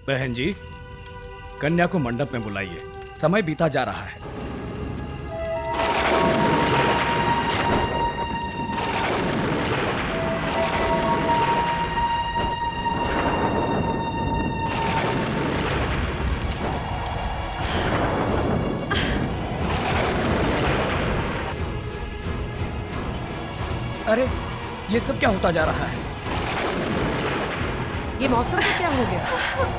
बहन जी, कन्या को मंडप में बुलाइए, समय बीता जा रहा है। अरे, ये सब क्या होता जा रहा है? ये मौसम का क्या हो गया?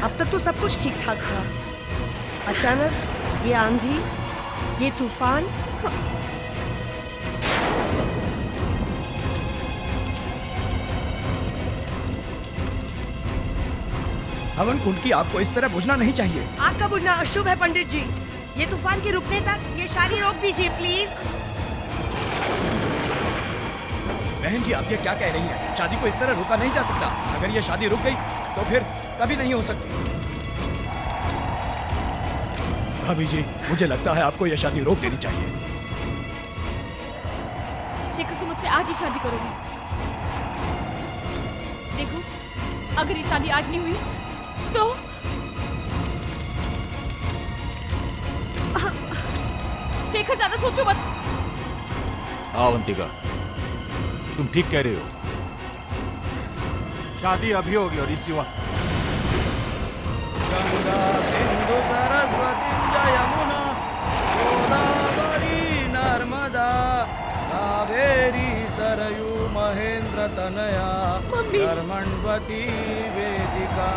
अब तक तो सब कुछ ठीक ठाक था, अचानक ये आंधी, ये तूफान। हवन कुंड की आग को इस तरह बुझना नहीं चाहिए। आग का बुझना अशुभ है पंडित जी। ये तूफान के रुकने तक ये शादी रोक दीजिए प्लीज। बहन जी, आप ये क्या कह रही हैं? शादी को इस तरह रोका नहीं जा सकता। अगर ये शादी रुक गई तो फिर कभी नहीं हो सकती। भाभी जी, मुझे लगता है आपको ये शादी रोक देनी चाहिए। शेखर, तुम मुझसे आज ही शादी करोगे? देखो, अगर ये शादी आज नहीं हुई तो शेखर, ज्यादा सोचो मत। अवंतिका, तुम ठीक कह रहे हो। शादी अभी होगी और इसी वक्त। गंगा सिंधु सरस्वती यमुना गोदावरी नर्मदा कावेरी सरयू महेंद्र तनया कर्मण्वती वेदिका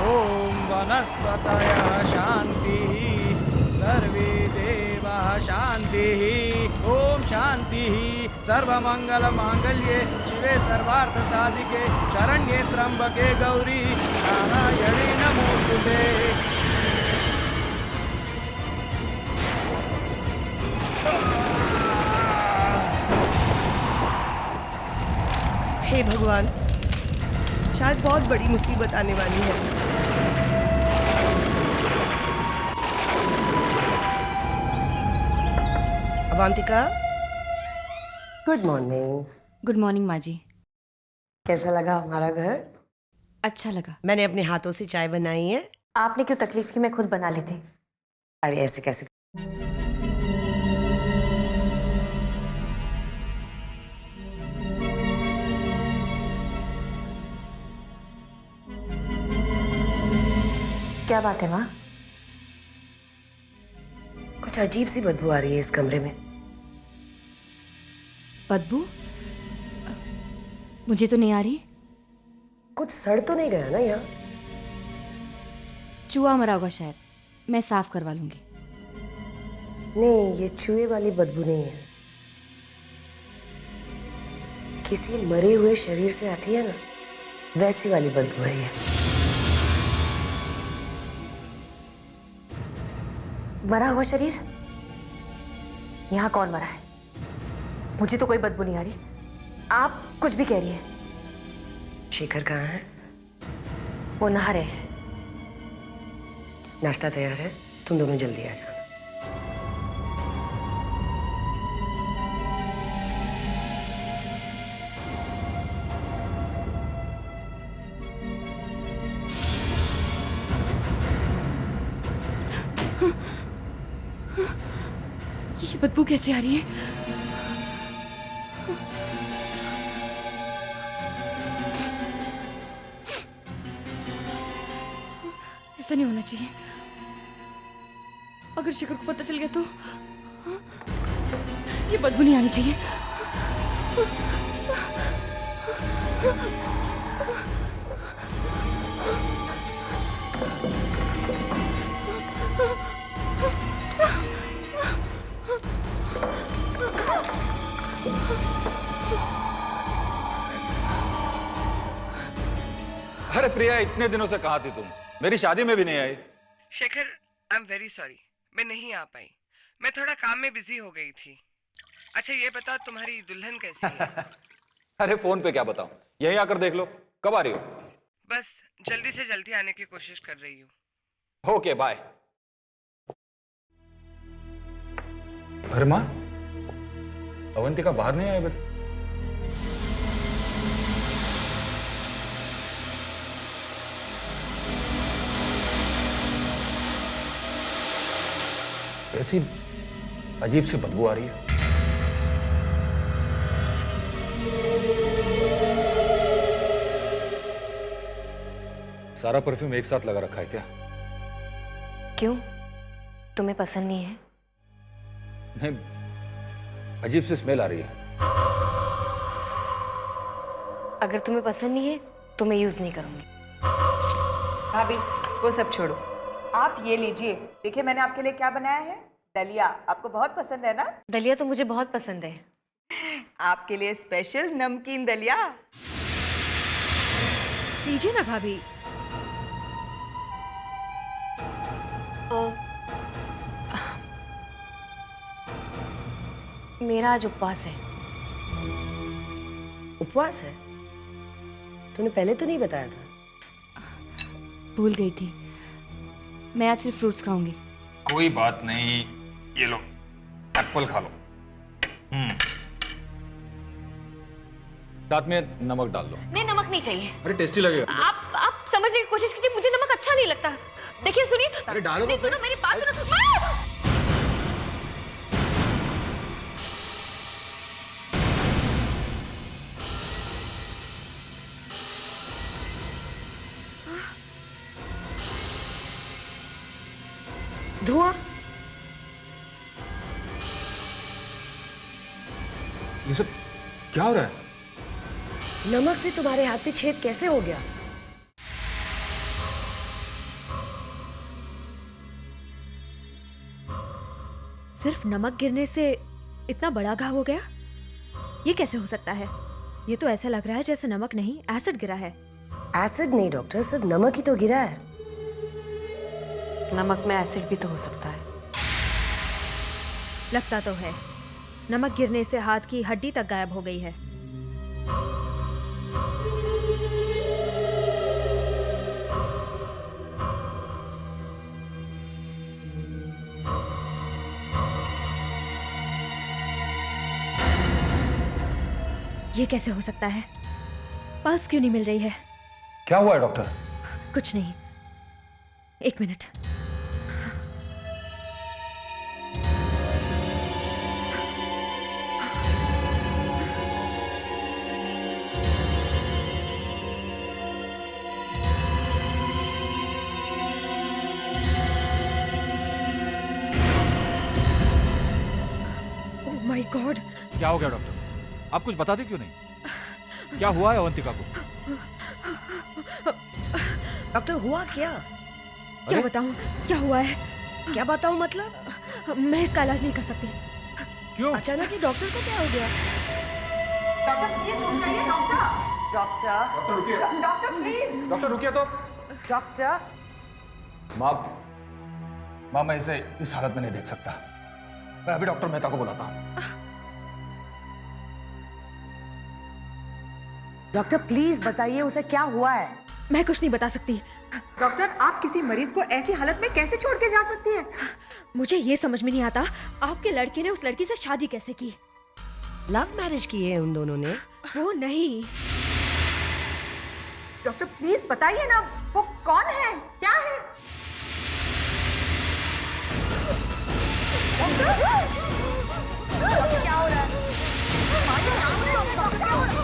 ओम वनस्पतयः शांति सर्वे देवाः शांति ओम शांति सर्वमंगल मांगल्ये शिवे सर्वार्थ साधिके शरण्ये त्र्यंबके गौरी नारायणी नमोस्तुते। हे भगवान, शायद बहुत बड़ी मुसीबत आने वाली है। Avantika, good morning. Good morning माँ जी। कैसा लगा हमारा घर? अच्छा लगा। मैंने अपने हाथों से चाय बनाई है। आपने क्यों तकलीफ की, मैं खुद बना लेती। अरे ऐसे कैसे? क्या बात है माँ? कुछ अजीब सी बदबू आ रही है इस कमरे में। बदबू? मुझे तो नहीं आ रही। कुछ सड़ तो नहीं गया ना यहाँ? चूहा मरा होगा शायद, मैं साफ करवा लूंगी। नहीं, ये चूहे वाली बदबू नहीं है। किसी मरे हुए शरीर से आती है ना, वैसी वाली बदबू है ये। मरा हुआ शरीर? यहाँ कौन मरा है? मुझे तो कोई बदबू नहीं आ रही। आप कुछ भी कह रही है। शेखर कहाँ है? वो नहा रहे हैं। नाश्ता तैयार है, तुम दोनों जल्दी आ जाना। ये बदबू कैसे आ रही है? ऐसा नहीं होना चाहिए। अगर शेखर को पता चल गया तो ये बदबू नहीं आनी चाहिए। अरे प्रिया, इतने दिनों से कहाँ थी तुम? मेरी शादी में भी नहीं आई। Shekhar, I am very sorry, मैं नहीं आ पाई। मैं थोड़ा काम में बिजी हो गई थी। अच्छा ये बताओ, तुम्हारी दुल्हन कैसी है? अरे फोन पे क्या बताऊं, यहीं आकर देख लो। कब आ रही हो? बस जल्दी से जल्दी आने की कोशिश कर रही हूँ। Okay bye. अरे माँ, अवंतिका बाहर नहीं आई बेटा? कैसी अजीब सी बदबू आ रही है। सारा परफ्यूम एक साथ लगा रखा है क्या? क्यों, तुम्हें पसंद नहीं है? नहीं, अजीब सी स्मेल आ रही है। अगर तुम्हें पसंद नहीं है तो मैं यूज नहीं करूंगी। भाभी वो सब छोड़ो, आप ये लीजिए। देखिए मैंने आपके लिए क्या बनाया है, दलिया। आपको बहुत पसंद है ना? दलिया तो मुझे बहुत पसंद है। आपके लिए स्पेशल नमकीन दलिया। लीजिए ना भाभी। मेरा आज उपवास है। उपवास है? तूने पहले तो नहीं बताया था। भूल गई थी, मैं आज सिर्फ फ्रूट्स खाऊंगी। कोई बात नहीं, ये लो एप्पल खा लो। साथ में नमक डाल दो। नहीं, नमक नहीं चाहिए। अरे टेस्टी लगेगा। आप समझने की कोशिश कीजिए, मुझे नमक अच्छा नहीं लगता। देखिए सुनिए, अरे डालो तो नहीं, सुनो मेरी बात सुनो। धुआं? ये सब क्या हो रहा है? नमक से तुम्हारे हाथ पे छेद कैसे हो गया? सिर्फ नमक गिरने से इतना बड़ा घाव हो गया? ये कैसे हो सकता है? ये तो ऐसा लग रहा है जैसे नमक नहीं, एसिड गिरा है। एसिड नहीं डॉक्टर, सिर्फ नमक ही तो गिरा है। नमक में एसिड भी तो हो सकता है। लगता तो है। नमक गिरने से हाथ की हड्डी तक गायब हो गई है। ये कैसे हो सकता है? पल्स क्यों नहीं मिल रही है? क्या हुआ है डॉक्टर? कुछ नहीं, एक मिनट। Oh my God! क्या हो गया डॉक्टर? आप कुछ बताते क्यों नहीं? क्या हुआ है अवंतिका को? डॉक्टर हुआ क्या? क्या बताऊं क्या हुआ है? क्या बताऊं मतलब? मैं इसका इलाज नहीं कर सकती। क्यों? अचानक ही डॉक्टर को क्या हो गया? डॉक्टर प्लीज रुक जाइए। Doctor doctor please. डॉक्टर रुकिए तो। डॉक्टर माँ मैं इसे इस हालत में नहीं देख सकता। मैं अभी डॉक्टर मेहता को बुलाता हूँ। डॉक्टर प्लीज बताइए उसे क्या हुआ है? मैं कुछ नहीं बता सकती। डॉक्टर आप किसी मरीज को ऐसी हालत में कैसे छोड़ के जा सकती हैं? मुझे ये समझ में नहीं आता, आपके लड़के ने उस लड़की से शादी कैसे की? लव मैरिज की है उन दोनों ने? वो नहीं। डॉक्टर प्लीज बताइए ना, वो कौन है, क्या है? डॉक्टर क्या हो रहा है? डॉक्टर क्या हो रहा है?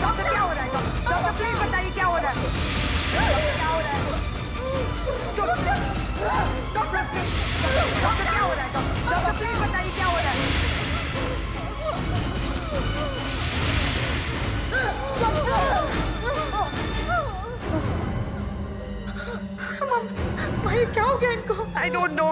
डॉक्टर क्या हो रहा है? डॉक्टर प्लीज बताइए क्या हो रहा है? क्या हो रहा है? डॉक्टर क्या हो रहा है? डॉक्टर प्लीज बताइए क्या हो रहा है? भाई क्या हो गया इनको? I don't know.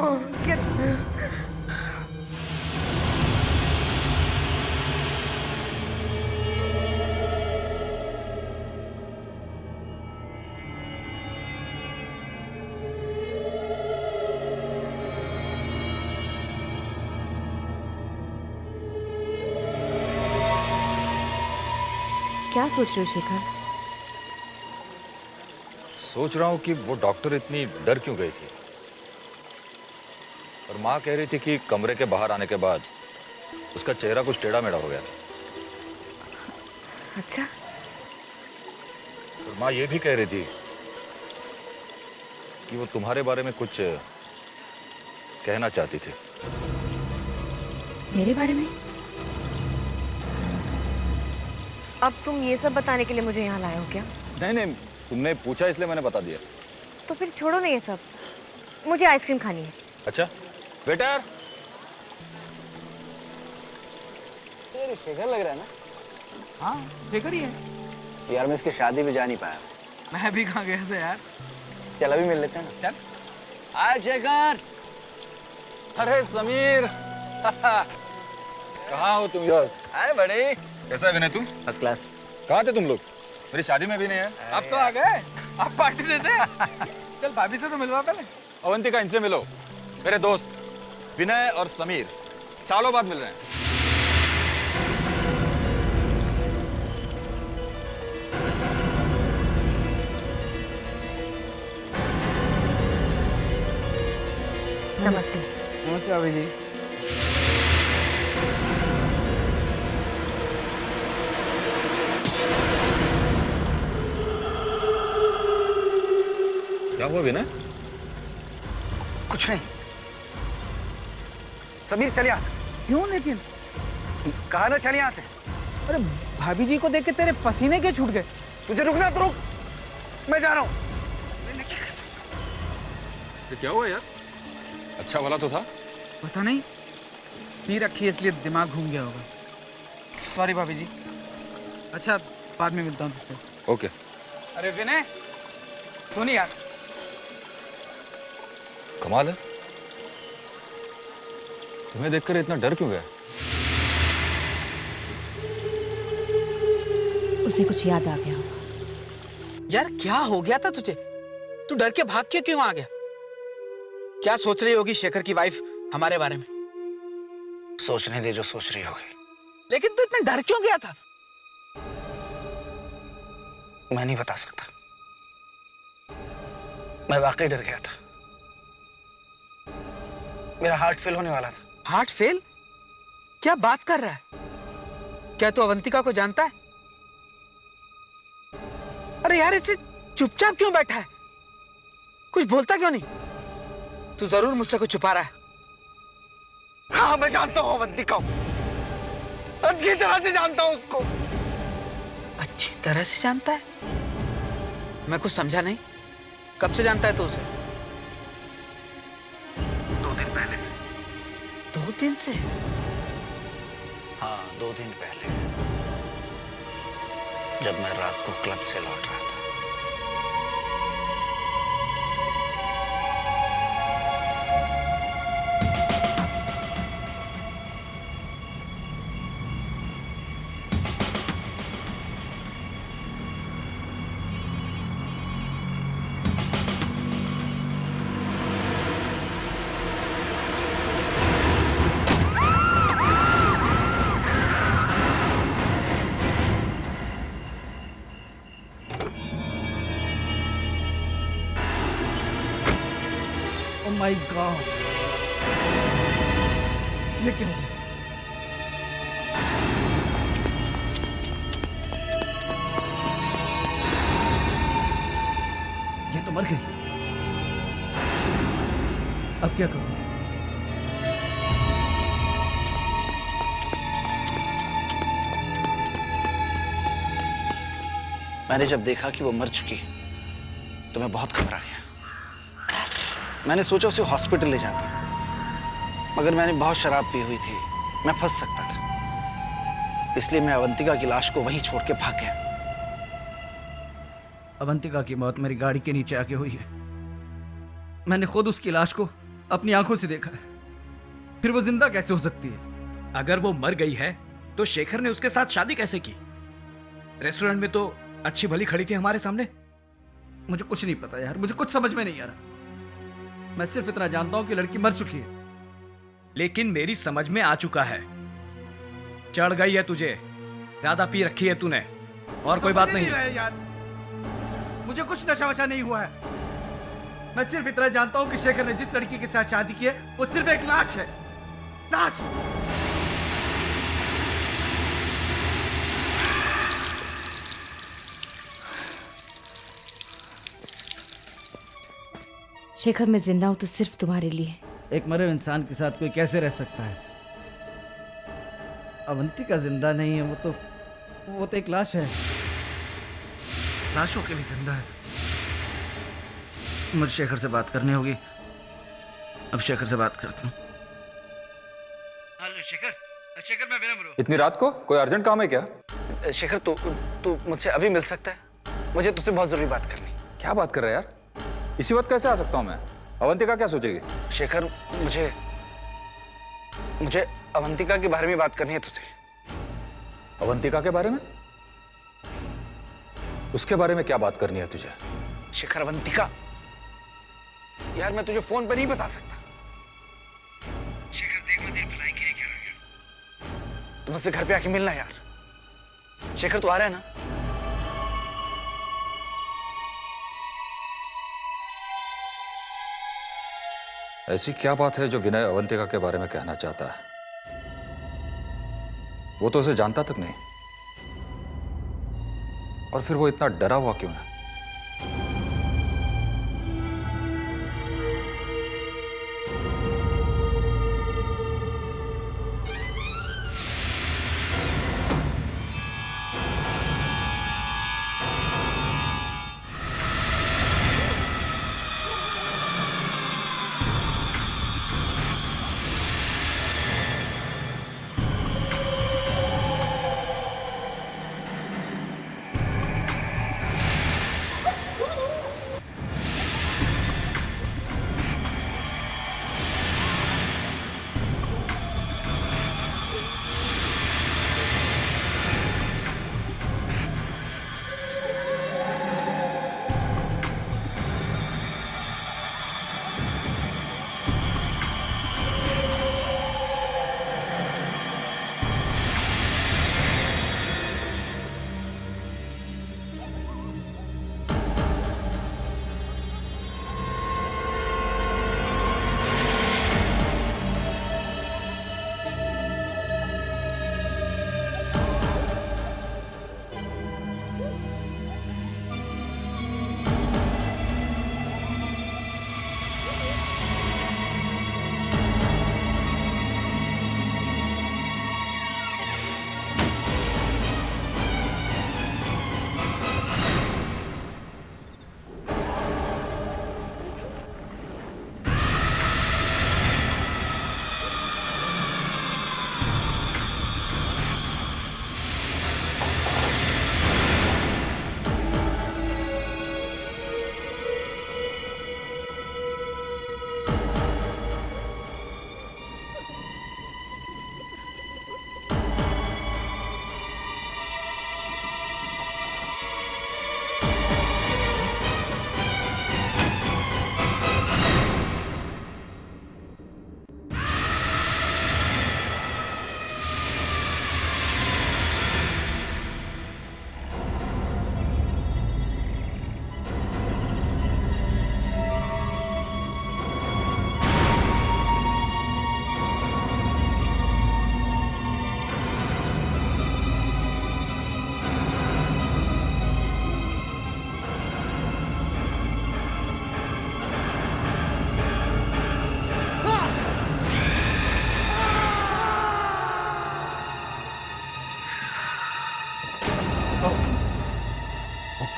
क्या सोच रहे हो शेखर? सोच रहा हूँ कि वो डॉक्टर इतनी डर क्यों गई थी। और माँ कह रही थी कि कमरे के बाहर आने के बाद उसका चेहरा कुछ टेढ़ा मेढ़ा हो गया था। अच्छा, और माँ ये भी कह रही थी कि वो तुम्हारे बारे में कुछ कहना चाहती थी? मेरे बारे में? अब तुम ये सब बताने के लिए मुझे यहाँ लाए हो क्या? नहीं नहीं, तुमने पूछा इसलिए मैंने बता दिया। तो फिर छोड़ो ना ये सब, मुझे आइसक्रीम खानी है। अच्छा वेटर। शेखर लग रहा है ना? हाँ शेखर ही है। यार मैं इसकी शादी में जा नहीं पाया। मैं भी कहाँ गया था यार। चल अभी मिल लेते हैं ना। चल। हाय शेखर। अरे समीर। कहाँ हो तुम यार? हाय बड़े। कैसा है विनय तुम? First class. कहाँ थे तुम लोग? मेरी शादी में भी नहीं है। अब तो आ गए, आप पार्टी देते। चल भाभी से तो मिलवा पहले। अवंतिका, इनसे मिलो। मेरे दोस्त विनय और समीर सालों बाद मिल रहे हैं। नमस्ते। नमस्ते भाभी जी। क्या हुआ विनय? कुछ नहीं। समीर चल यहाँ से। क्यों लेकिन? कहा ना चल यहाँ से। अरे भाभी जी को देख के तेरे पसीने क्यों छूट गए? तुझे रुकना तो रुक, मैं जा रहा हूँ। ये क्या हुआ यार? अच्छा वाला तो था। पता नहीं, पी रखी है इसलिए दिमाग घूम गया होगा। सॉरी भाभी जी। अच्छा बाद में मिलता हूँ तुझसे। ओके। अरे विनय सुन यार। कमाल है, तुम्हें देखकर इतना डर क्यों गया? उसे कुछ याद आ गया होगा। यार क्या हो गया था तुझे? तू डर के भाग के क्यों आ गया? क्या सोच रही होगी शेखर की वाइफ हमारे बारे में? सोचने दे जो सोच रही होगी। लेकिन तू इतना डर क्यों गया था? मैं नहीं बता सकता, मैं वाकई डर गया था। मेरा हार्ट फेल होने वाला था। Heart fail? क्या बात कर रहा है? क्या तू अवंतिका को जानता है? अरे यार इसे चुपचाप क्यों बैठा है? कुछ बोलता क्यों नहीं? तू जरूर मुझसे कुछ छुपा रहा है। हाँ मैं जानता हूँ अवंतिका को, अच्छी तरह से जानता हूँ उसको। अच्छी तरह से जानता है? मैं कुछ समझा नहीं। कब से जानता है तू उसे? 2 दिन पहले से। 2 दिन से? हाँ 2 दिन पहले, जब मैं रात को क्लब से लौट रहा था। Oh my God! ये क्या हो गया? ये तो मर गई। अब क्या करूं? मैंने जब देखा कि वो मर चुकी तो मैं बहुत घबरा गया। मैंने सोचा उसे हॉस्पिटल ले जाता, मगर मैंने बहुत शराब पी हुई थी, मैं फंस सकता था। इसलिए मैं अवंतिका की लाश को वहीं छोड़ के भाग गया। अवंतिका की मौत मेरी गाड़ी के नीचे आके हुई है। मैंने खुद उसकी लाश को अपनी आंखों से देखा है। फिर वो जिंदा कैसे हो सकती है? अगर वो मर गई है तो शेखर ने उसके साथ शादी कैसे की? रेस्टोरेंट में तो अच्छी भली खड़ी थी हमारे सामने। मुझे कुछ नहीं पता यार, मुझे कुछ समझ में नहीं आ रहा। मैं सिर्फ इतना जानता हूं कि लड़की मर चुकी है। लेकिन मेरी समझ में आ चुका है, चढ़ गई है तुझे, ज्यादा पी रखी है तूने, और कोई बात नहीं रहे यार, मुझे कुछ नशा वशा नहीं हुआ है। मैं सिर्फ इतना जानता हूं कि शेखर ने जिस लड़की के साथ शादी की है वो सिर्फ एक लाश है। लाश। शेखर मैं जिंदा हूं तो सिर्फ तुम्हारे लिए। एक मरे हुए इंसान के साथ कोई कैसे रह सकता है? अवंतिका जिंदा नहीं है, वो तो एक लाश है। लाशों के भी जिंदा है। मुझे शेखर से बात करनी होगी। अब शेखर से बात करता हूँ। हेलो शेखर, शेखर मैं विनम्र हूँ। इतनी रात को कोई अर्जेंट काम है क्या? शेखर तू मुझसे अभी मिल सकता है? मुझे तुझसे बहुत जरूरी बात करनी। क्या बात कर रहे हैं यार? इसी वक्त कैसे आ सकता हूँ मैं? अवंतिका क्या सोचेगी? शेखर मुझे अवंतिका के बारे में बात करनी है तुझसे। अवंतिका के बारे में? उसके बारे में क्या बात करनी है तुझे? शेखर, अवंतिका यार, मैं तुझे फोन पर नहीं बता सकता। शेखर देख, मैं तेरी भलाई के लिए कह रहा हूं। तू मुझसे घर पे आके मिलना यार। शेखर, तू आ रहा है ना? ऐसी क्या बात है जो विनय अवंतिका के बारे में कहना चाहता है? वो तो उसे जानता तक नहीं, और फिर वो इतना डरा हुआ क्यों है?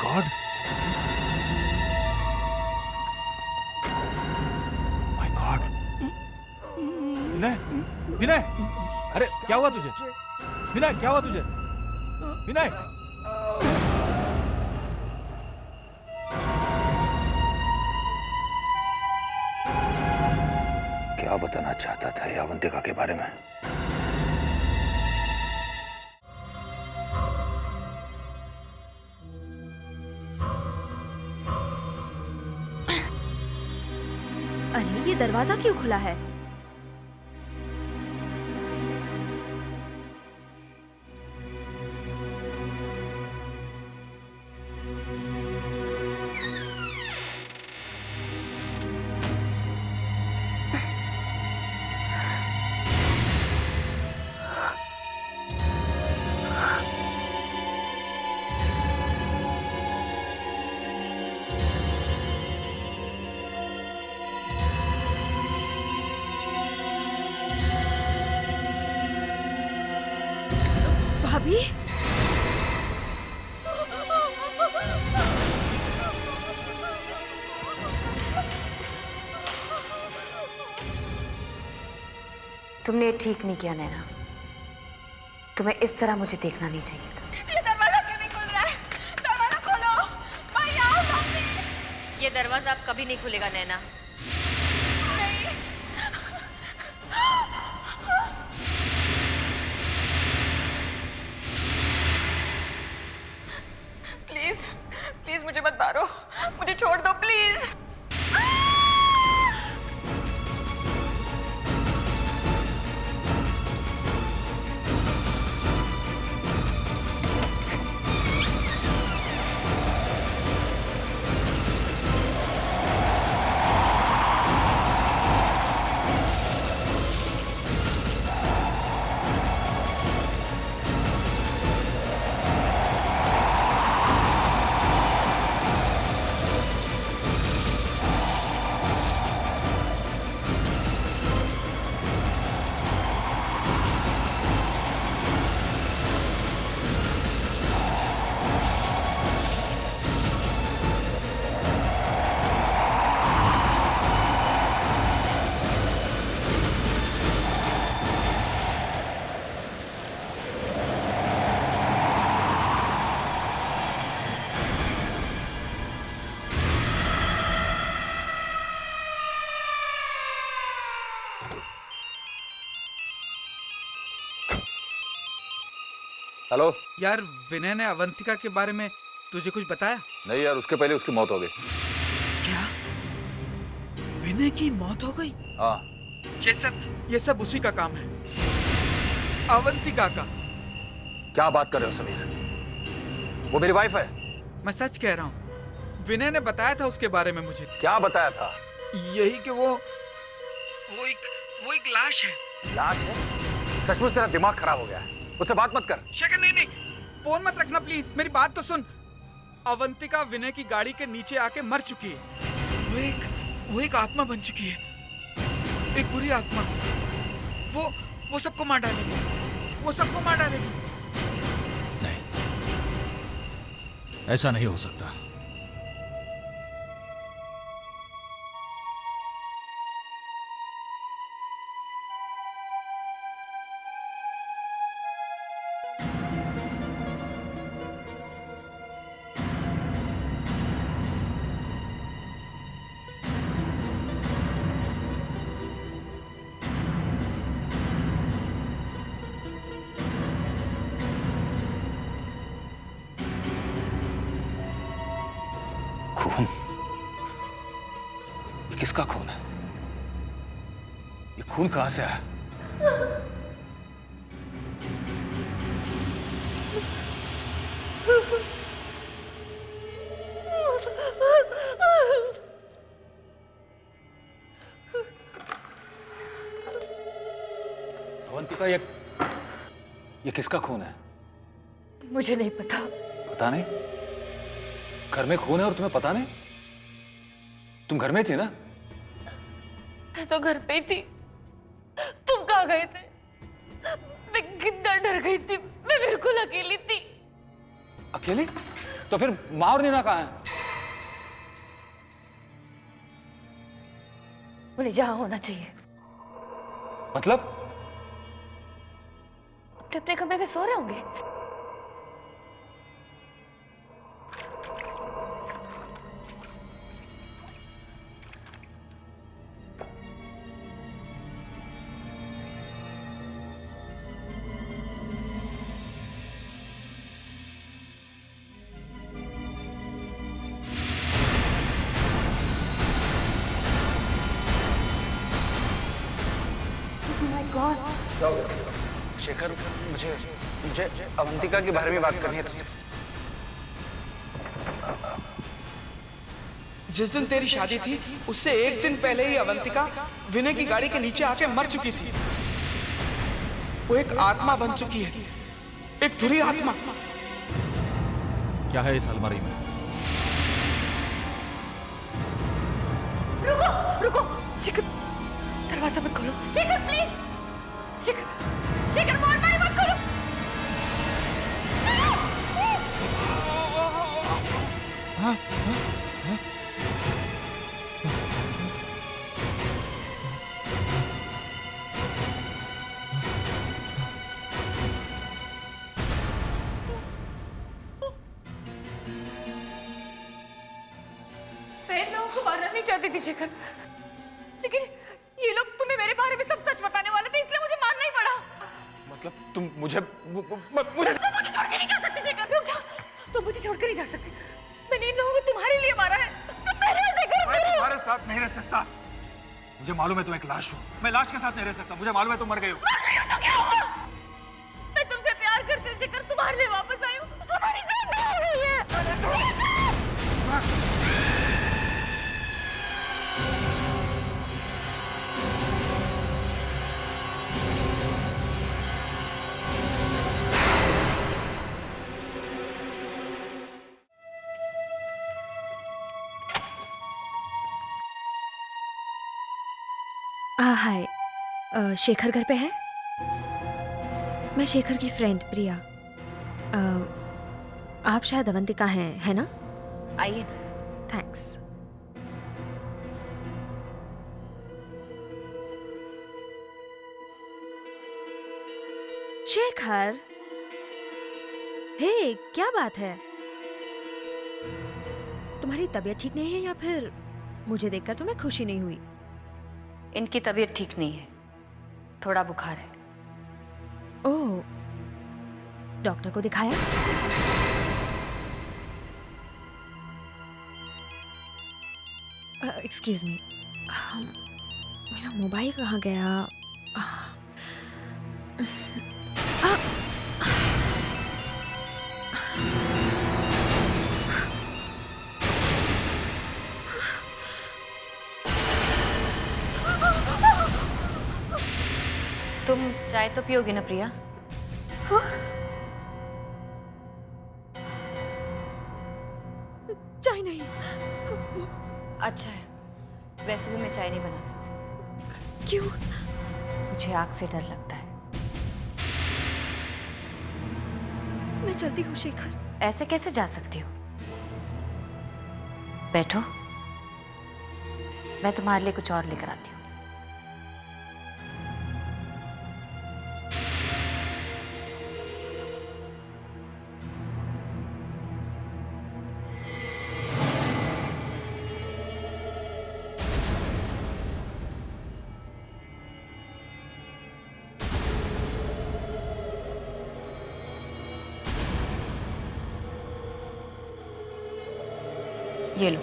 God, my God. Vinay, Vinay, अरे क्या हुआ तुझे? विनय, क्या हुआ तुझे? विनय, क्या बताना चाहता था ये अवंतिका के बारे में? अरे ये दरवाजा क्यों खुला है? भाभी तुमने ये ठीक नहीं किया नैना। तुम्हें इस तरह मुझे देखना नहीं चाहिए था। ये दरवाजा क्यों नहीं खुल रहा है? दरवाजा खोलो। मैं यहाँ हूँ। ये दरवाजा अब कभी नहीं खुलेगा नैना। प्लीज प्लीज मुझे मत मारो, मुझे छोड़ दो प्लीज। हेलो। यार विनय ने अवंतिका के बारे में तुझे कुछ बताया? नहीं यार, उसके पहले उसकी मौत हो गई। क्या विनय की मौत हो गई? हाँ। ये सब उसी का काम है, अवंतिका का। क्या बात कर रहे हो समीर? वो मेरी वाइफ है। मैं सच कह रहा हूँ, विनय ने बताया था उसके बारे में मुझे। क्या बताया था? यही कि वो एक लाश है। लाश है? सचमुच तेरा दिमाग खराब हो गया है। उससे बात मत कर। शेखर नहीं, फोन मत रखना प्लीज, मेरी बात तो सुन। अवंतिका विनय की गाड़ी के नीचे आके मर चुकी है। वो एक आत्मा बन चुकी है, एक बुरी आत्मा। वो सबको मार डालेगी, वो सबको मार डालेगी। नहीं, ऐसा नहीं हो सकता। खून? ये किसका खून है? ये खून कहां से आया? अवंतिका, ये किसका खून है? मुझे नहीं पता। पता नहीं? घर में खून है और तुम्हें पता नहीं? तुम घर में थी ना? मैं तो घर पे ही थी। तुम कहाँ गए थे? मैं कितना डर गई थी, मैं बिल्कुल अकेली थी। अकेली? तो फिर माँ और नीना कहाँ हैं? उन्हें जहाँ होना चाहिए। मतलब? अपने अपने कमरे में सो रहे होंगे। शेखर, मुझे अवंतिका के बारे में बात करनी है तुझसे। जिस दिन तेरी शादी थी उससे एक दिन पहले ही अवंतिका विनय की गाड़ी के नीचे आके मर चुकी थी। वो एक आत्मा बन चुकी है, एक बुरी आत्मा। क्या है इस अलमारी में? रुको रुको, शेखर दरवाजा मत खोलो। शेखर प्लीज, शेखर मार मत खोलो। हाँ, हाँ, हाँ। मैं इन लोगों को मारना नहीं चाहती थी शेखर, लेकिन ये लोग तुम्हें मेरे बारे में सब सच बताने वाले थे, इसलिए मुझे मारना ही पड़ा। मतलब तुम मुझे तुम मुझे छोड़ के नहीं जा सकते शेखर, रुक जाओ। तुम मुझे छोड़ के नहीं जा सकते। मैंने इन लोगों को तुम्हारे लिए मारा है। तुम मेरे शेखर, मैं तुम्हारे साथ नहीं रह सकता। मुझे मालूम है तुम एक लाश हो। मैं लाश के साथ नहीं रह सकता। मुझे मालूम है तुम मर गए हो। तो क्या हुआ? मैं तुमसे प्यार करती हूँ शेखर, तुम्हारे लिए वापस आई हूँ। हमारी जान हो गई है। हाय, शेखर घर पे है? मैं शेखर की फ्रेंड प्रिया। आप शायद अवंतिका हैं, है ना? आइए। थैंक्स। शेखर, हे, क्या बात है? तुम्हारी तबीयत ठीक नहीं है या फिर मुझे देखकर तुम्हें खुशी नहीं हुई? इनकी तबीयत ठीक नहीं है, थोड़ा बुखार है। ओह, डॉक्टर को दिखाया? एक्सक्यूज मी, मेरा मोबाइल कहाँ गया? तुम चाय तो पियोगी ना प्रिया? चाय नहीं। अच्छा है, वैसे भी मैं चाय नहीं बना सकती। क्यों? मुझे आग से डर लगता है। मैं चलती हूँ शेखर। ऐसे कैसे जा सकती हो? बैठो, मैं तुम्हारे लिए कुछ और लेकर आती हूँ। ये लो।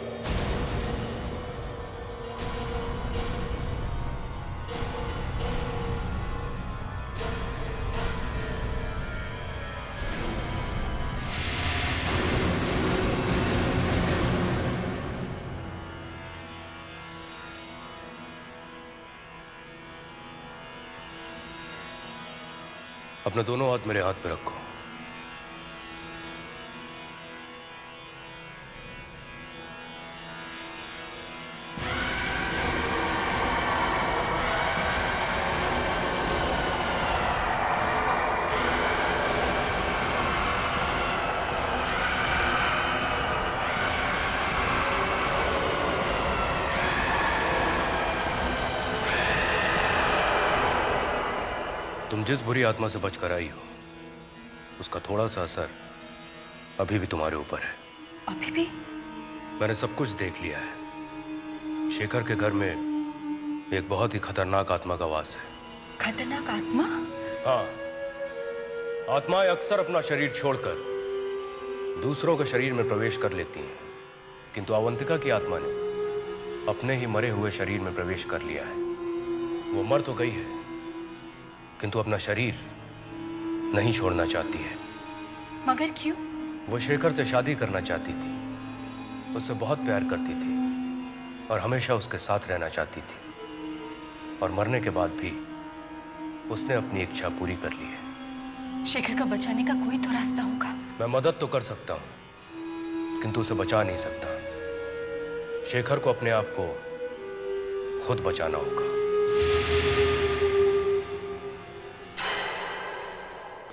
अपने दोनों हाथ मेरे हाथ पे रखो। तुम जिस बुरी आत्मा से बचकर आई हो, उसका थोड़ा सा असर अभी भी तुम्हारे ऊपर है। अभी भी? मैंने सब कुछ देख लिया है। शेखर के घर में एक बहुत ही खतरनाक आत्मा का वास है। खतरनाक आत्मा? हाँ, आत्माएं अक्सर अपना शरीर छोड़कर दूसरों के शरीर में प्रवेश कर लेती हैं, किंतु अवंतिका की आत्मा ने अपने ही मरे हुए शरीर में प्रवेश कर लिया है। वो मर तो गई है, किंतु अपना शरीर नहीं छोड़ना चाहती है। मगर क्यों? वो शेखर से शादी करना चाहती थी, उससे बहुत प्यार करती थी और हमेशा उसके साथ रहना चाहती थी, और मरने के बाद भी उसने अपनी इच्छा पूरी कर ली है। शेखर को बचाने का कोई तो रास्ता होगा। मैं मदद तो कर सकता हूं, किंतु उसे बचा नहीं सकता। शेखर को अपने आप को खुद बचाना होगा।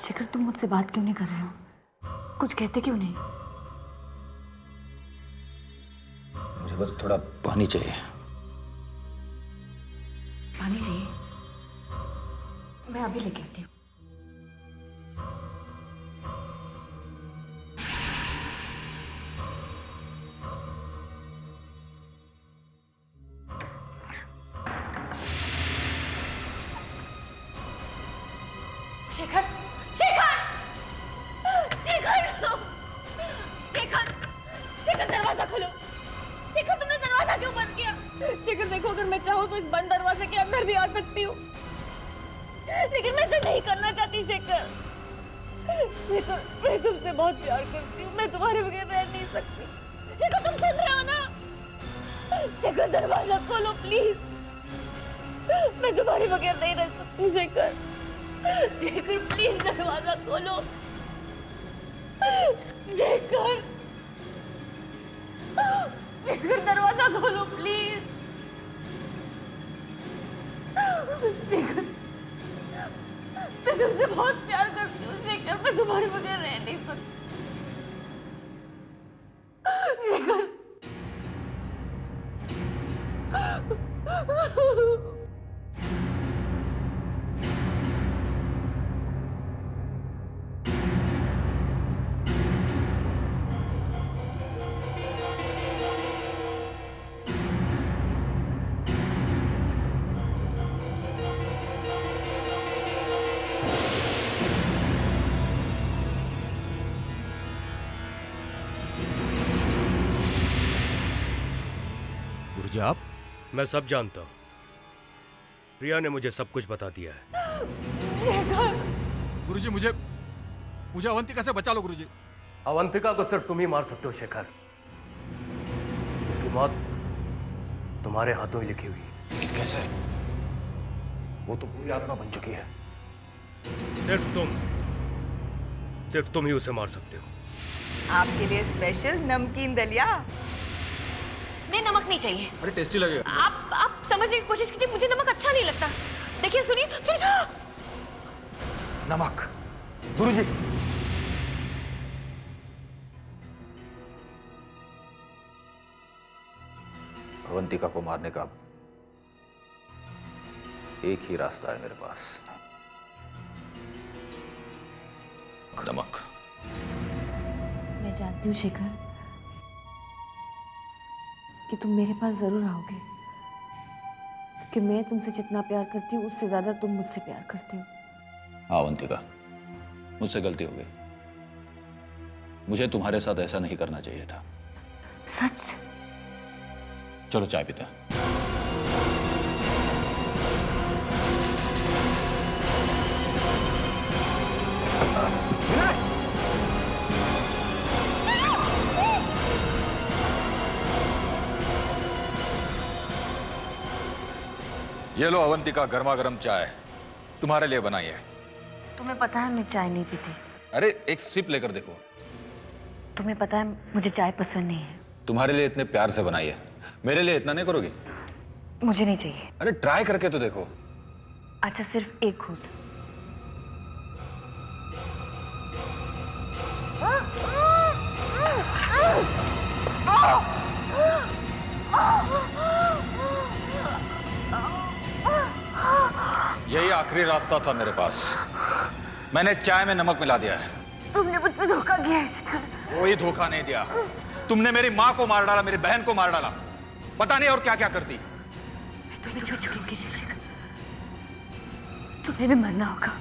शेखर, तुम मुझसे बात क्यों नहीं कर रहे हो? कुछ कहते क्यों नहीं? मुझे बस थोड़ा पानी चाहिए। पानी चाहिए? मैं अभी लेके आती हूँ। शेखर, शेखर, शेखर, शेखर, शेखर दरवाजा खोलो। शेखर तुमने दरवाजा क्यों बंद किया? शेखर देखो, अगर मैं चाहूँ तो इस बंद दरवाजे के अंदर भी आ सकती हूँ, लेकिन मैं ऐसा नहीं करना चाहती। शेखर, शेखर, मैं तुमसे बहुत प्यार करती हूँ, मैं तुम्हारे बगैर रह नहीं सकती। शेखर तुम सुन रहे हो ना? शेखर दरवाजा खोलो प्लीज, मैं तुम्हारे बगैर नहीं रह सकती। शेखर, शेखर प्लीज दरवाजा खोलो। शेखर, शेखर दरवाजा खोलो प्लीज। शेखर, मैं तुमसे बहुत प्यार करती हूँ। शेखर, मैं तुम्हारे बगैर रह नहीं सकती। शेखर, गुरुजी आप? मैं सब जानता हूँ। प्रिया ने मुझे सब कुछ बता दिया है। गुरुजी मुझे अवंतिका से बचा लो गुरुजी। अवंतिका को सिर्फ तुम ही मार सकते हो शेखर। उसकी मौत तुम्हारे हाथों ही लिखी हुई है। लेकिन कैसे? वो तो पूरी आत्मा बन चुकी है। सिर्फ तुम ही उसे मार सकते हो। आपके लिए स्पेशल नमकीन दलिया। नहीं, नमक नहीं चाहिए। अरे टेस्टी लगेगा। आप समझने की कोशिश कीजिए, मुझे नमक अच्छा नहीं लगता। देखिए, सुनिए, सुनिए। नमक? गुरुजी, अवंतिका को मारने का एक ही रास्ता है मेरे पास, नमक। मैं जानती हूँ शेखर कि तुम मेरे पास जरूर आओगे, क्योंकि मैं तुमसे जितना प्यार करती हूँ उससे ज्यादा तुम मुझसे प्यार करते हो। हाँ अवंतिका, मुझसे गलती हो गई। मुझे तुम्हारे साथ ऐसा नहीं करना चाहिए था। सच? चलो चाय पीते हैं। ये लो अवंतिका, गर्मा गर्म चाय तुम्हारे लिए बनाई है। तुम्हें पता है मैं चाय नहीं पीती। अरे एक सिप लेकर देखो। तुम्हें पता है मुझे चाय पसंद नहीं है। तुम्हारे लिए इतने प्यार से बनाई है, मेरे लिए इतना नहीं करोगी? मुझे नहीं चाहिए। अरे ट्राई करके तो देखो। अच्छा, सिर्फ एक घूंट। यही आखिरी रास्ता था मेरे पास। मैंने चाय में नमक मिला दिया है। तुमने मुझसे धोखा किया है शेखर। कोई धोखा नहीं दिया। तुमने मेरी माँ को मार डाला, मेरी बहन को मार डाला, पता नहीं और क्या क्या करती। मैं तुम्हें छोड़ चुकी हूँ शेखर। तुम्हें भी मरना होगा,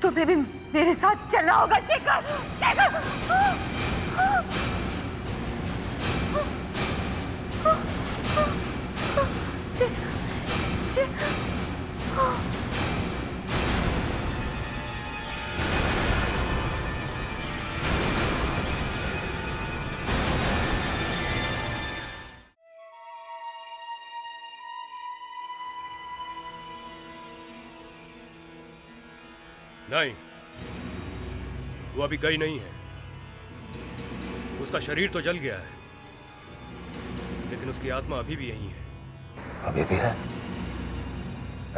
तुम्हें भी मेरे साथ चलना होगा शेखर। शेखर, नहीं, वो अभी गई नहीं है। उसका शरीर तो जल गया है, लेकिन उसकी आत्मा अभी भी यहीं है। अभी भी है?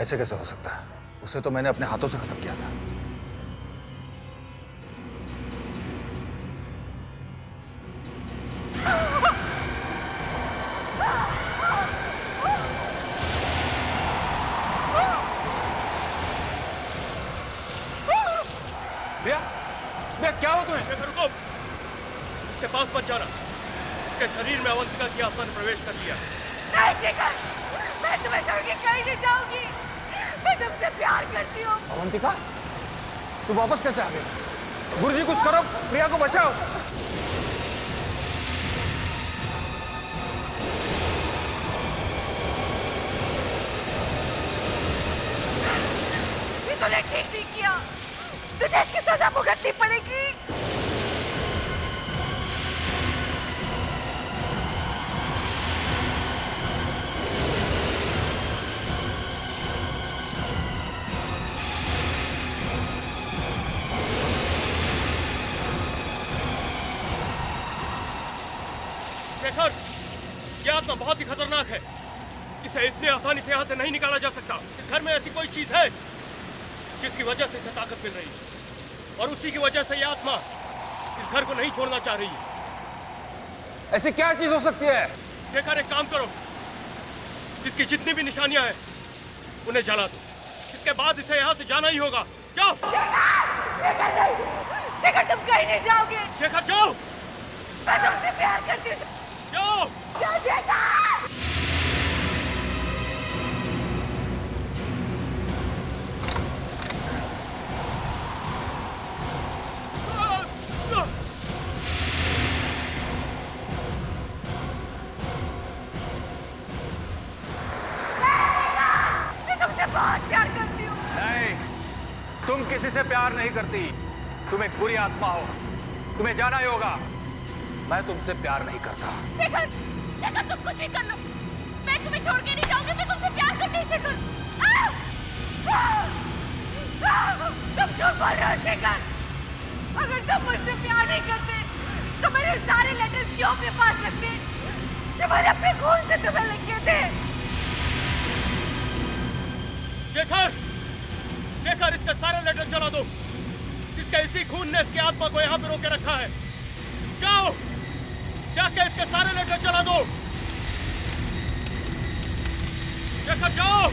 ऐसे कैसे हो सकता है? उसे तो मैंने अपने हाथों से खत्म किया था। पास मत जाना। इसके शरीर में अवंतिका की आत्मा ने प्रवेश कर लिया। नहीं शिखर, मैं तुम्हें छोड़ के कहीं नहीं जाऊंगी। मैं तुमसे प्यार करती हूँ। अवंतिका, तू वापस कैसे आ गई? गुरुजी कुछ करो, प्रिया को बचाओ। ये तूने ठीक नहीं किया, तुझे इसकी सजा भुगतनी पड़ेगी। शेखर, यह आत्मा बहुत ही खतरनाक है। इसे इतनी आसानी से यहाँ से नहीं निकाला जा सकता। इस घर में ऐसी कोई चीज है जिसकी वजह से इसे ताकत मिल रही है, और उसी की वजह से यह आत्मा इस घर को नहीं छोड़ना चाह रही है। ऐसी क्या चीज हो सकती है? शेखर, एक काम करो, इसकी जितनी भी निशानियां हैं उन्हें जला दो। इसके बाद इसे यहाँ से जाना ही होगा। जाओ। शेखर नहीं, शेखर तुम कहीं नहीं जाओगे। शेखर जाओ। मैं तुमसे प्यार करती हूँ। जाओ। जाओ शेखर। मैं तुमसे बहुत प्यार करती हूँ। नहीं, तुम किसी से प्यार नहीं करती। तुम एक बुरी आत्मा हो, तुम्हें जाना ही होगा। मैं तुमसे प्यार नहीं करता। शेखर, शेखर तुम कुछ भी कर लो, मैं तुम्हें छोड़ के नहीं जाऊंगी। मैं तुमसे प्यार करती हूँ शेखर। तुम झूठ बोल रहे हो शेखर। अगर तुम मुझसे प्यार नहीं करते तो मेरे सारे लेटर्स क्यों अपने पास रखते जो मैंने अपने खून से तुम्हें लिखे थे। शेखर, शेखर, इसके सारे लेटर जला दो। इसके इसी खून ने इसकी आत्मा को यहाँ पे रोके रखा है। जाओ, जाके इसके सारे लेटर जला दो। शेखर जाओ।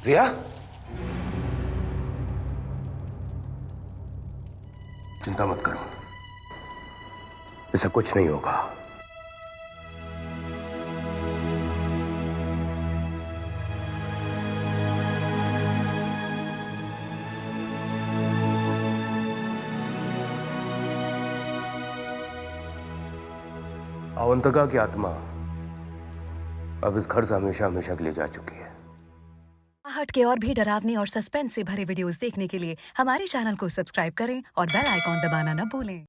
प्रिया, चिंता मत करो, इसे कुछ नहीं होगा। अवंतिका की आत्मा अब इस घर से हमेशा हमेशा के लिए जा चुकी है। हट के और भी डरावनी और सस्पेंस से भरे वीडियोस देखने के लिए हमारे चैनल को सब्सक्राइब करें और बेल आइकॉन दबाना न भूलें।